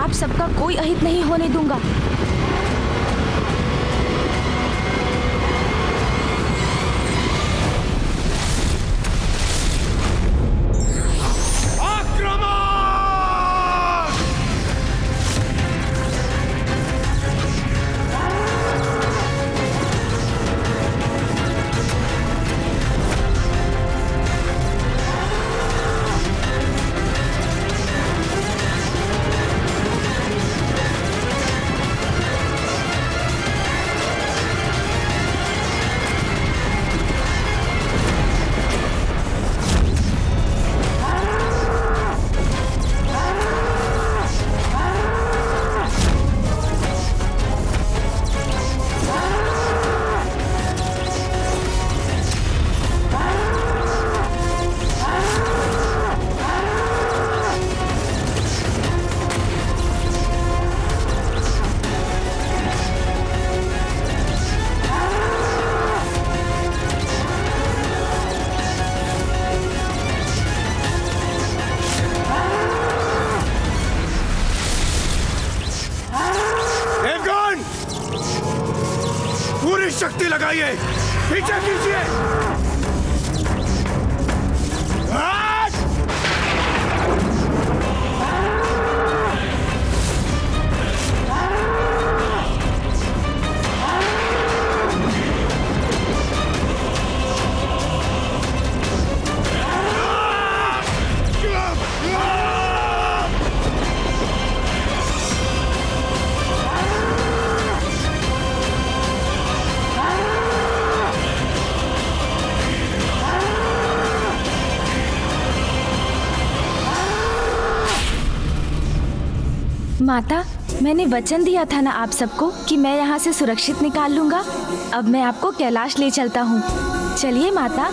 आप सबका कोई अहित नहीं होने दूंगा। पूरी शक्ति लगाइए, पीछे कीजिए। माता, मैंने वचन दिया था ना आप सबको कि मैं यहाँ से सुरक्षित निकाल लूंगा। अब मैं आपको कैलाश ले चलता हूँ। चलिए माता।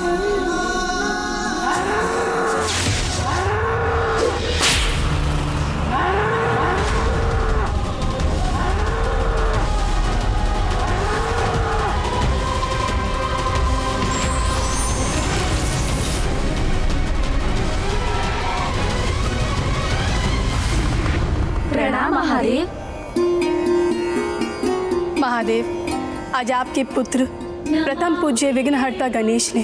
प्रणाम महादेव। महादेव, आज आपके पुत्र प्रथम पूज्य विघ्नहर्ता गणेश ने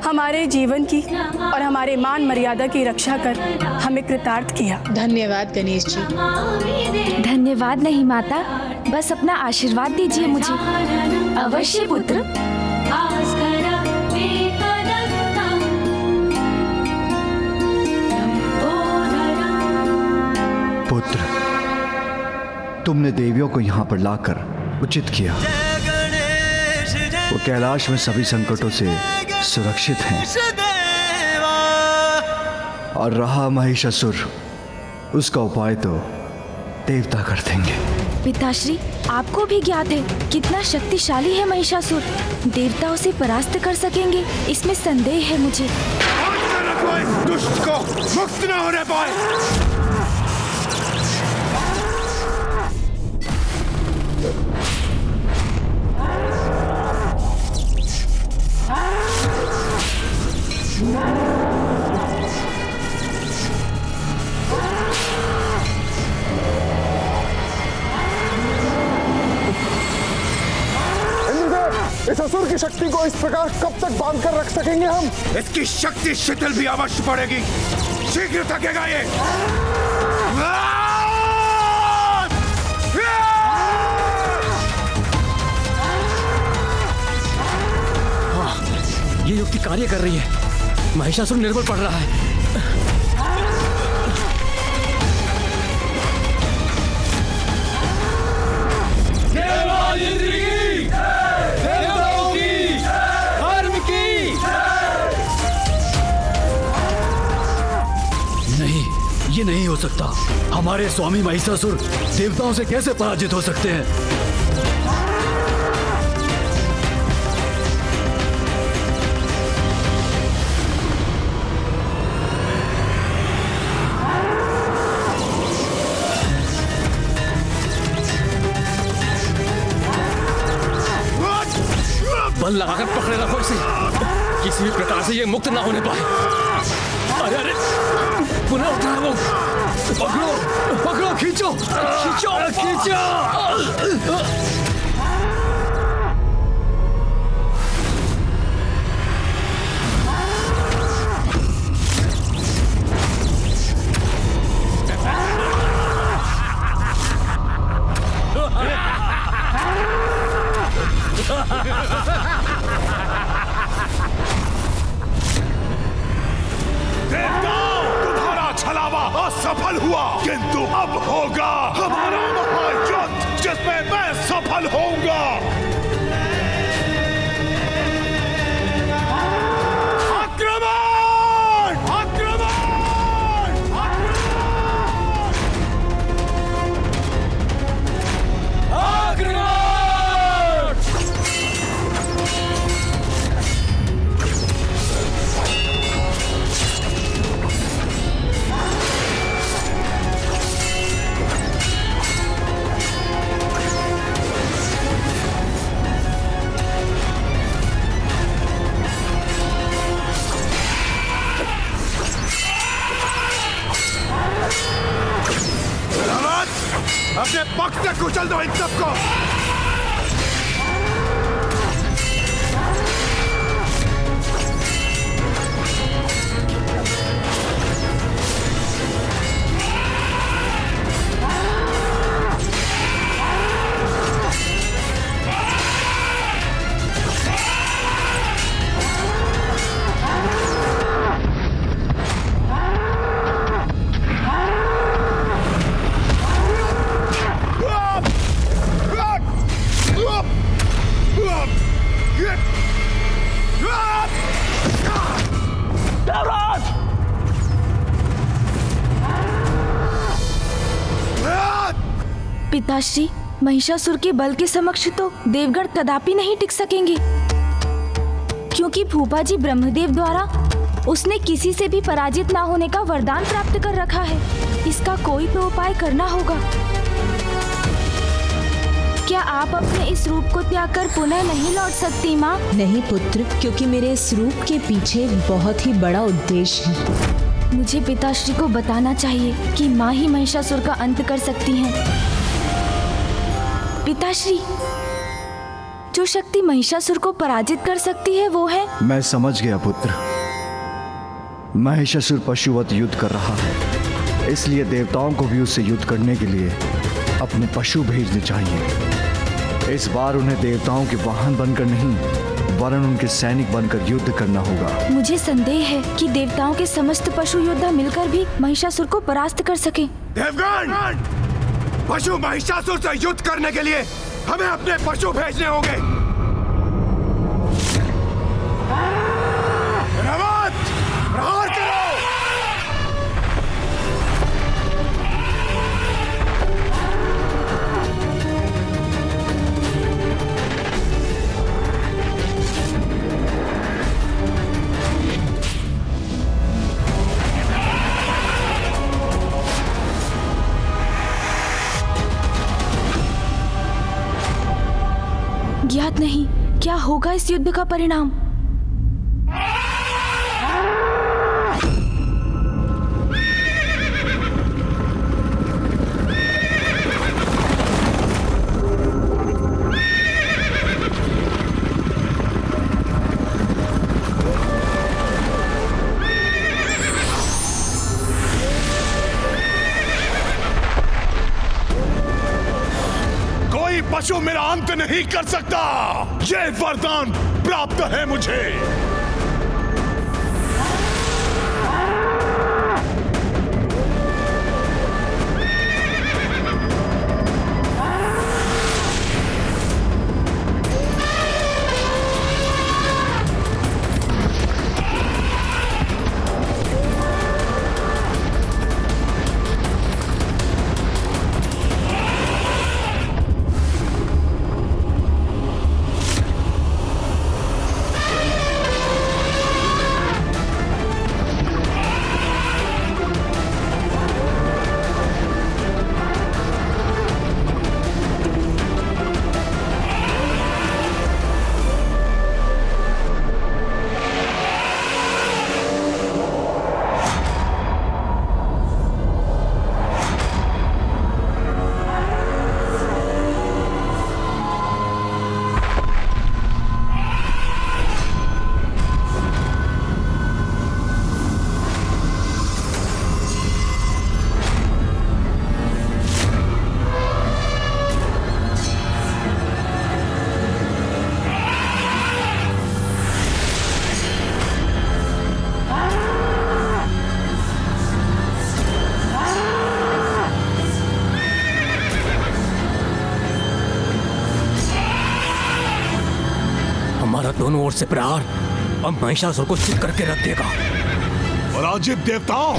हमारे जीवन की और हमारे मान मर्यादा की रक्षा कर हमें कृतार्थ किया। धन्यवाद गणेश जी। धन्यवाद नहीं माता, बस अपना आशीर्वाद दीजिए मुझे। अवश्य पुत्र। पुत्र, तुमने देवियों को यहाँ पर लाकर उचित किया। वो कैलाश में सभी संकटों से सुरक्षित हैं। और रहा महिषासुर, उसका उपाय तो देवता कर देंगे। पिताश्री, आपको भी ज्ञात है कितना शक्तिशाली है महिषासुर। देवता उसे परास्त कर सकेंगे, इसमें संदेह है मुझे। दुष्ट को मुक्त न होने पाए। इस असुर की शक्ति को इस प्रकार कब तक बांध कर रख सकेंगे हम? इसकी शक्ति शिथिल भी अवश्य पड़ेगी। शीघ्र थकेगा ये। हाँ, ये युक्ति कार्य कर रही है। महिषासुर निर्बल पड़ रहा है। ये नहीं हो सकता। हमारे स्वामी महिषासुर देवताओं से कैसे पराजित हो सकते हैं? बल लगाकर पकड़े रखो इसे, किसी भी प्रकार से ये मुक्त ना होने पाए। अरे अरे, पुनः उठा लो, पकड़ो पकड़ो खींचो खींचो खींचो। देवताओं, तुम्हारा छलावा असफल हुआ, किंतु अब होगा हमारा महायुद्ध जिसमें मैं सफल होऊंगा। आक्रमण! आक्रमण! आक्रमण! अपने पक्ष से कुचल दो इन सबको। पिताश्री, महिषासुर के बल के समक्ष तो देवगण कदापि नहीं टिक सकेंगे, क्योंकि भूपा जी ब्रह्मदेव द्वारा उसने किसी से भी पराजित ना होने का वरदान प्राप्त कर रखा है। इसका कोई तो उपाय करना होगा। क्या आप अपने इस रूप को त्याग कर पुनः नहीं लौट सकती माँ? नहीं पुत्र, क्योंकि मेरे इस रूप के पीछे एक बहुत ही बड़ा उद्देश्य है। मुझे पिताश्री को बताना चाहिए कि माँ ही महिषासुर का अंत कर सकती हैं। पिताश्री, जो शक्ति महिषासुर को पराजित कर सकती है वो है। मैं समझ गया पुत्र। महिषासुर पशुवत युद्ध कर रहा है, इसलिए देवताओं को भी उससे युद्ध करने के लिए अपने पशु भेजने चाहिए। इस बार उन्हें देवताओं के वाहन बनकर नहीं, वरन उनके सैनिक बनकर युद्ध करना होगा। मुझे संदेह है कि देवताओं के समस्त पशु योद्धा मिलकर भी महिषासुर को परास्त कर सके। देवगण, पशु महिषासुर से युद्ध करने के लिए हमें अपने पशु भेजने होंगे। रवत, प्रहार करो। ज्ञात नहीं क्या होगा इस युद्ध का परिणाम। पशु मेरा अंत नहीं कर सकता, ये वरदान प्राप्त है मुझे। दोनों ओर से प्रहार अब महिषासुर को चित करके रख देगा। पराजित देवताओं,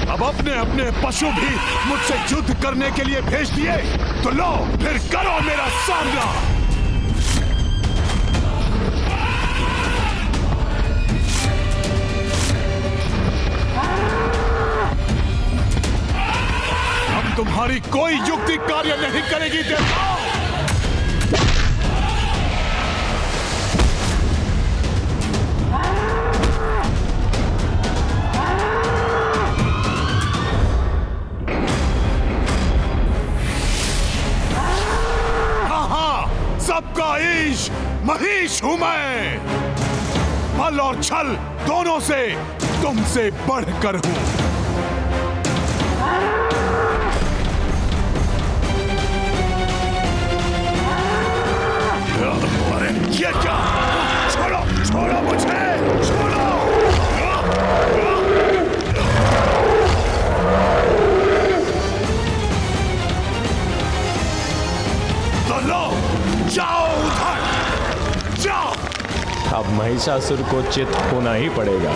अब अपने अपने पशु भी मुझसे युद्ध करने के लिए भेज दिए, तो लो फिर करो मेरा सामना। अब तुम्हारी कोई युक्ति कार्य नहीं करेगी देवताओं। सबका ईश महिष हूं मैं। बल और छल दोनों से तुमसे बढ़कर हूं। अरे ये क्या? छोड़ो छोड़ो मुझे, छोड़ो। तो लो, जाओ उधर, जाओ। अब महिषासुर को चित होना ही पड़ेगा।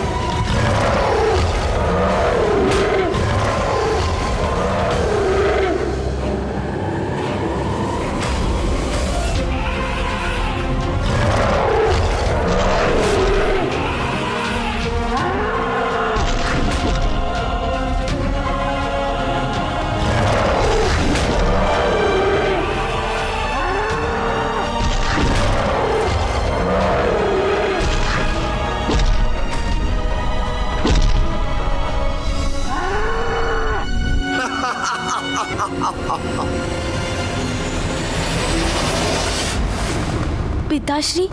पिताश्री,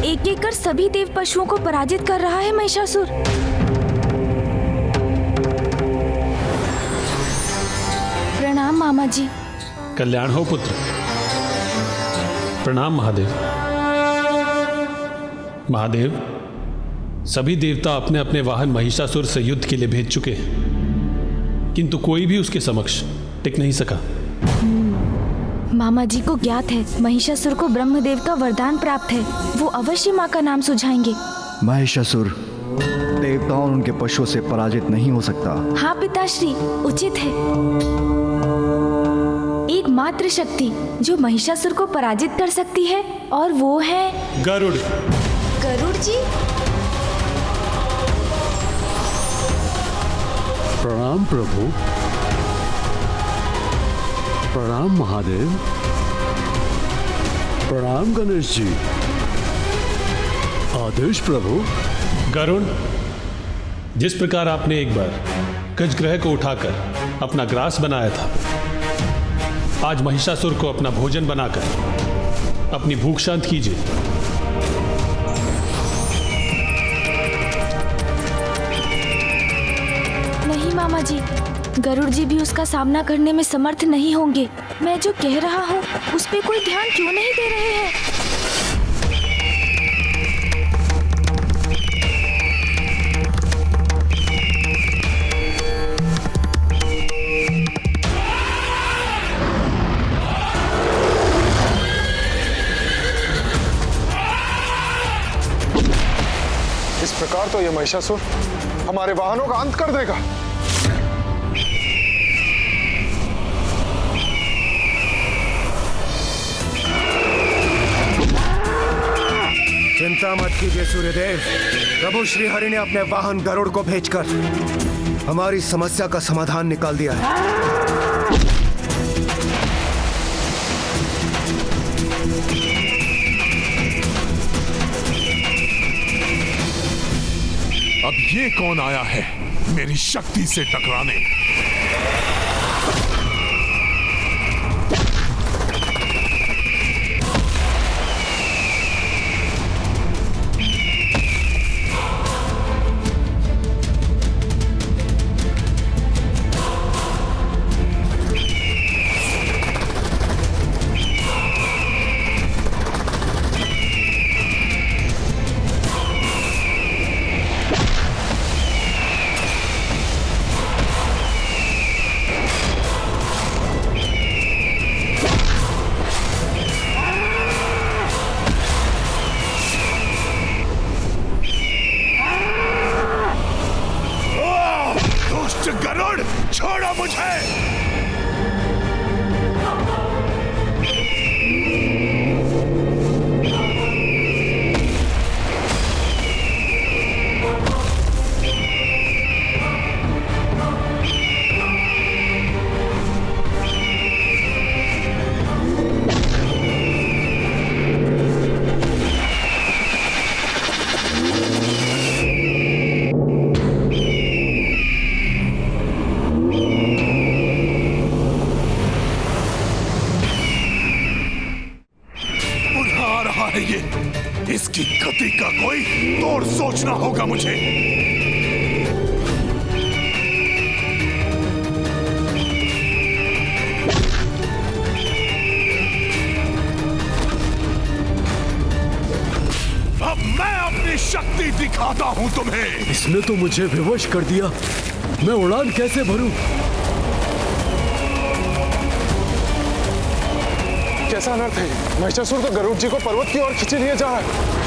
एक एक कर सभी देव पशुओं को पराजित कर रहा है महिषासुर। प्रणाम मामा जी। कल्याण हो पुत्र। प्रणाम महादेव। महादेव, सभी देवता अपने अपने वाहन महिषासुर से युद्ध के लिए भेज चुके हैं, किंतु कोई भी उसके समक्ष टिक नहीं सका। मामा जी को ज्ञात है महिषासुर को ब्रह्मदेव का वरदान प्राप्त है, वो अवश्य माँ का नाम सुझाएंगे। महिषासुर देवताओं और उनके पशुओं से पराजित नहीं हो सकता। हाँ पिताश्री, उचित है। एक मात्र शक्ति जो महिषासुर को पराजित कर सकती है और वो है गरुड़। गरुड़ जी? प्रणाम प्रभु। प्रणाम महादेव। प्रणाम गणेश जी। आदेश प्रभु। गरुड़, जिस प्रकार आपने एक बार गजग्रह को उठाकर अपना ग्रास बनाया था, आज महिषासुर को अपना भोजन बनाकर अपनी भूख शांत कीजिए। नहीं मामा जी, गरुड़ जी भी उसका सामना करने में समर्थ नहीं होंगे। मैं जो कह रहा हूँ उस पे कोई ध्यान क्यों नहीं दे रहे हैं? इस प्रकार तो ये महिषासुर हमारे वाहनों का अंत कर देगा। चिंता मत कीजिए सूर्यदेव। प्रभु श्री हरि ने अपने वाहन गरुड़ को भेजकर हमारी समस्या का समाधान निकाल दिया है। अब ये कौन आया है मेरी शक्ति से टकराने? है ये? इसकी गति का कोई तोड़ सोचना होगा मुझे। अब मैं अपनी शक्ति दिखाता हूं तुम्हें। इसने तो मुझे विवश कर दिया। मैं उड़ान कैसे भरूं? कैसा अनर्थ है? महिषासुर तो गरुड़ जी को पर्वत की ओर खींचे लिए जा रहा है।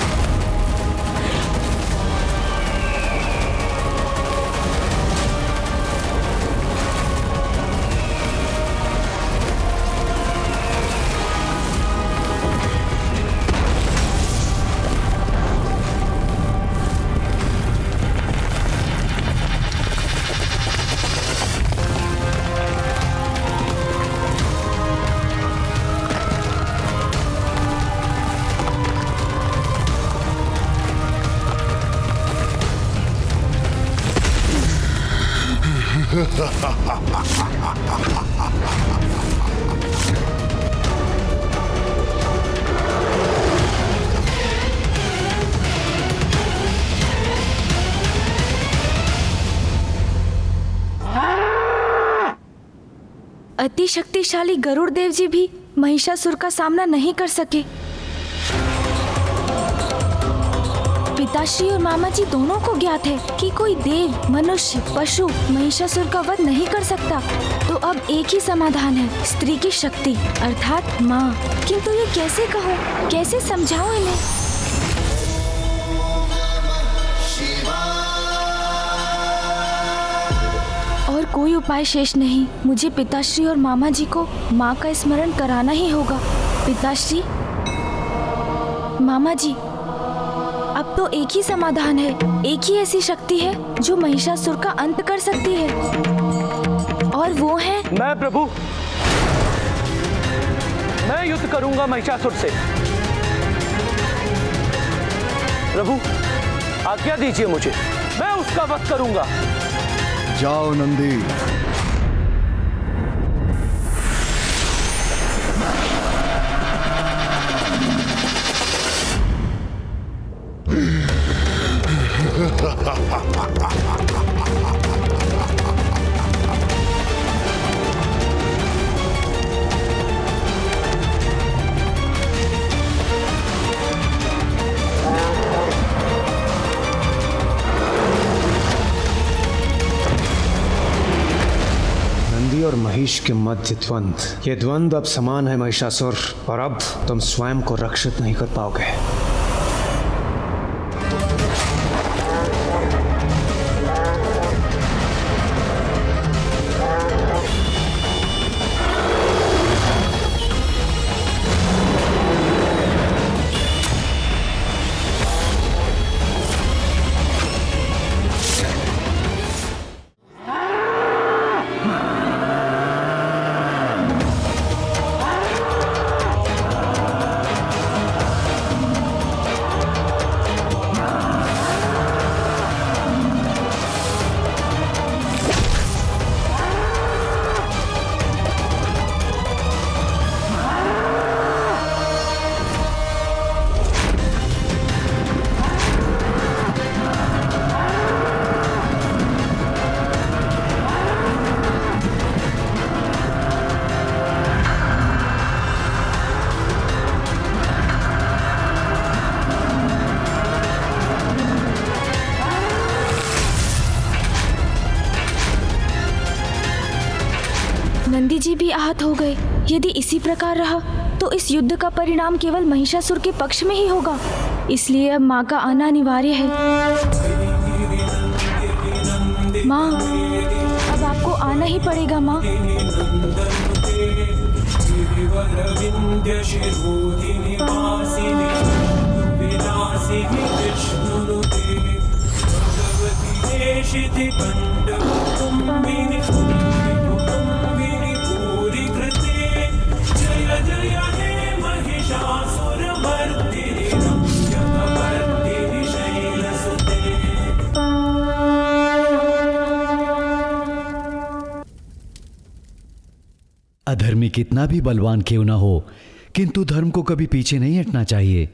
अति शक्तिशाली गरुड़ देव जी भी महिषासुर का सामना नहीं कर सके। पिताश्री और मामा जी दोनों को ज्ञात है कि कोई देव, मनुष्य, पशु महिषासुर का वध नहीं कर सकता। तो अब एक ही समाधान है, स्त्री की शक्ति अर्थात माँ। किंतु ये कैसे कहूँ, कैसे समझाऊं इन्हें? और कोई उपाय शेष नहीं। मुझे पिताश्री और मामा जी को माँ का स्मरण कराना ही होगा। पिताश्री, मामा जी, अब तो एक ही समाधान है, एक ही ऐसी शक्ति है जो महिषासुर का अंत कर सकती है, और वो है मैं। प्रभु, मैं युद्ध करूंगा महिषासुर से। प्रभु, आज्ञा दीजिए मुझे, मैं उसका वध करूंगा। जाओ नंदी। और महिष के मध्य द्वंद्व, ये द्वंद्व अब समान है महिषासुर, और अब तुम स्वयं को रक्षित नहीं कर पाओगे। नंदी जी भी आहत हो गए। यदि इसी प्रकार रहा तो इस युद्ध का परिणाम केवल महिषासुर के पक्ष में ही होगा। इसलिए अब माँ का आना अनिवार्य है। माँ, अब आपको आना ही पड़ेगा माँ। अधर्मी कितना भी बलवान क्यों ना हो, किंतु धर्म को कभी पीछे नहीं हटना चाहिए।